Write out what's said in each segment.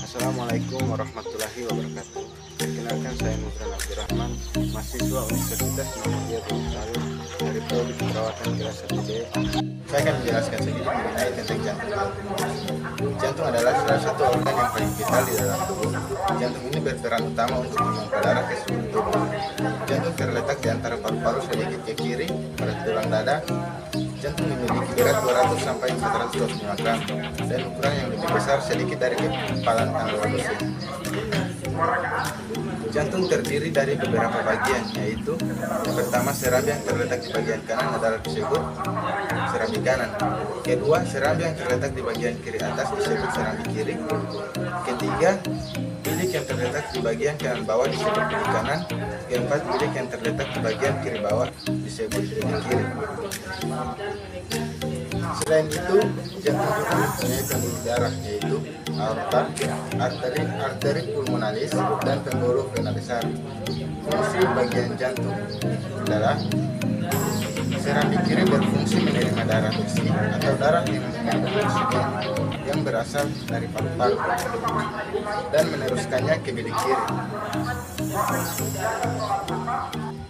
Assalamualaikum warahmatullahi wabarakatuh. Perkenalkan, saya Nurul Abdurrahman, mahasiswa Universitas Muhammadiyah Gorontalo dari Prodi Keperawatan kelas 1B. Saya akan menjelaskan sedikit mengenai tentang jantung. Jantung adalah salah satu organ yang paling vital di dalam tubuh. Jantung ini berperan utama untuk memompa darah ke seluruh tubuh. Jantung terletak di antara paru-paru sedikit ke kiri pada tulang dada. Jantung memiliki berat 200 sampai 425 gram dan ukuran yang lebih besar sedikit dari kepalan tangan manusia. Jantung terdiri dari beberapa bagian, yaitu yang pertama serambi yang terletak di bagian kanan adalah disebut serambi kanan. Kedua, serambi yang terletak di bagian kiri atas disebut serambi kiri. Ketiga, bilik yang terletak di bagian kanan bawah disebut bilik kanan. Keempat, bilik yang terletak di bagian kiri bawah disebut bilik kiri. Selain itu, jantung juga mempunyai pembuluh darah, yaitu aorta, arteri pulmonalis, dan pembuluh vena besar. Fungsi bagian jantung adalah serambi kiri berfungsi menerima darah bersih atau darah yang mengandung oksigen yang berasal dari paru-paru dan meneruskannya ke bilik kiri.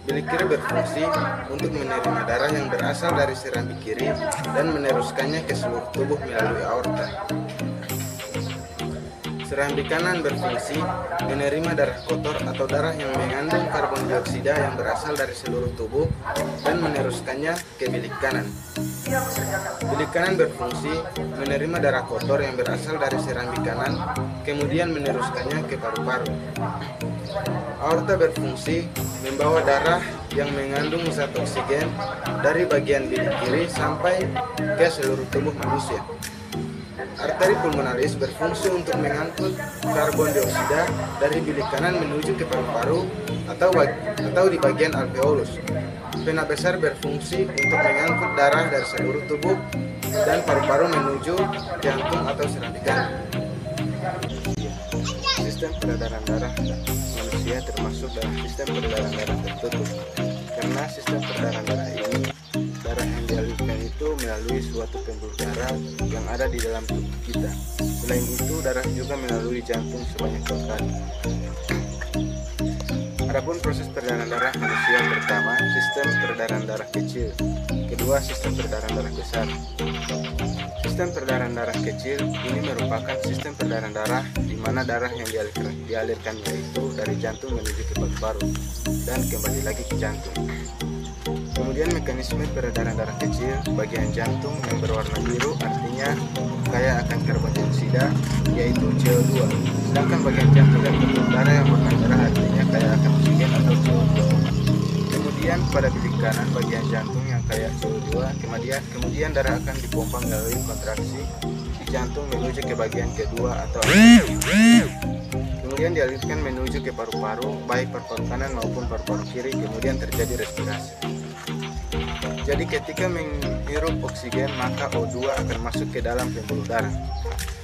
Bilik kiri berfungsi untuk menerima darah yang berasal dari serambi kiri dan meneruskannya ke seluruh tubuh melalui aorta. Serambi kanan berfungsi menerima darah kotor atau darah yang mengandung karbon dioksida yang berasal dari seluruh tubuh dan meneruskannya ke bilik kanan. Bilik kanan berfungsi menerima darah kotor yang berasal dari serambi kanan, kemudian meneruskannya ke paru-paru. Aorta berfungsi membawa darah yang mengandung zat oksigen dari bagian bilik kiri sampai ke seluruh tubuh manusia. Arteri pulmonalis berfungsi untuk mengangkut karbon dioksida dari bilik kanan menuju ke paru-paru atau di bagian alveolus. Vena besar berfungsi untuk mengangkut darah dari seluruh tubuh dan paru-paru menuju jantung atau serambi kanan. Sistem peredaran darah manusia termasuk dalam sistem peredaran darah tertutup. Karena sistem peredaran darah ini, darah yang dialirkan itu melalui suatu pembuluh darah yang ada di dalam tubuh kita. Selain itu, darah juga melalui jantung sebanyak 2 kali. Adapun proses peredaran darah manusia, pertama, sistem peredaran darah kecil. Kedua, sistem peredaran darah besar. Sistem peredaran darah kecil ini merupakan sistem peredaran darah di mana darah yang dialirkan yaitu dari jantung menuju ke paru-paru dan kembali lagi ke jantung. Kemudian mekanisme peredaran darah kecil, bagian jantung yang berwarna biru artinya kaya akan karbon dioksida yaitu CO2. Sedangkan bagian jantung dan pembuluh darah yang warna merah artinya kaya akan oksigen atau CO2. Kemudian pada bilik kanan bagian jantung yang kaya CO2, kemudian darah akan dipompa melalui kontraksi di jantung menuju ke bagian kedua atau kemudian dialirkan menuju ke paru-paru, baik paru-paru kanan maupun paru-paru kiri, kemudian terjadi respirasi. Jadi ketika menghirup oksigen maka O2 akan masuk ke dalam pembuluh darah.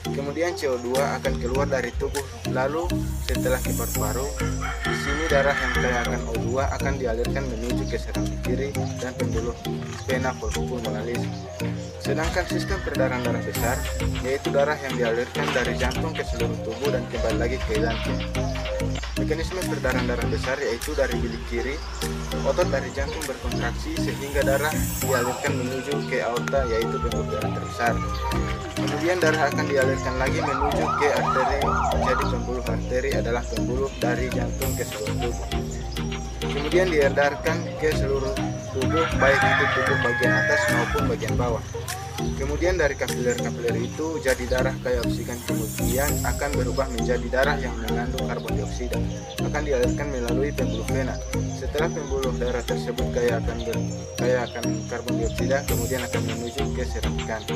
Kemudian CO2 akan keluar dari tubuh, lalu setelah ke paru-paru, di sini darah yang kaya akan O2 akan dialirkan menuju ke serambi kiri dan pembuluh vena pulmonalis. Sedangkan sistem peredaran darah besar, yaitu darah yang dialirkan dari jantung ke seluruh tubuh dan kembali lagi ke jantung. Mekanisme peredaran darah besar yaitu dari bilik kiri, otot dari jantung berkontraksi sehingga darah dialirkan menuju ke aorta yaitu pembuluh darah terbesar. Kemudian darah akan dialirkan lagi menuju ke arteri, jadi pembuluh arteri adalah pembuluh dari jantung ke seluruh tubuh. Kemudian diedarkan ke seluruh tubuh, baik itu tubuh bagian atas maupun bagian bawah. Kemudian dari kapiler-kapiler itu jadi darah kaya oksigen, kemudian akan berubah menjadi darah yang mengandung karbon dioksida, akan dialirkan melalui pembuluh vena. Setelah pembuluh darah tersebut kaya akan karbon dioksida, kemudian akan menuju ke serambi kanan.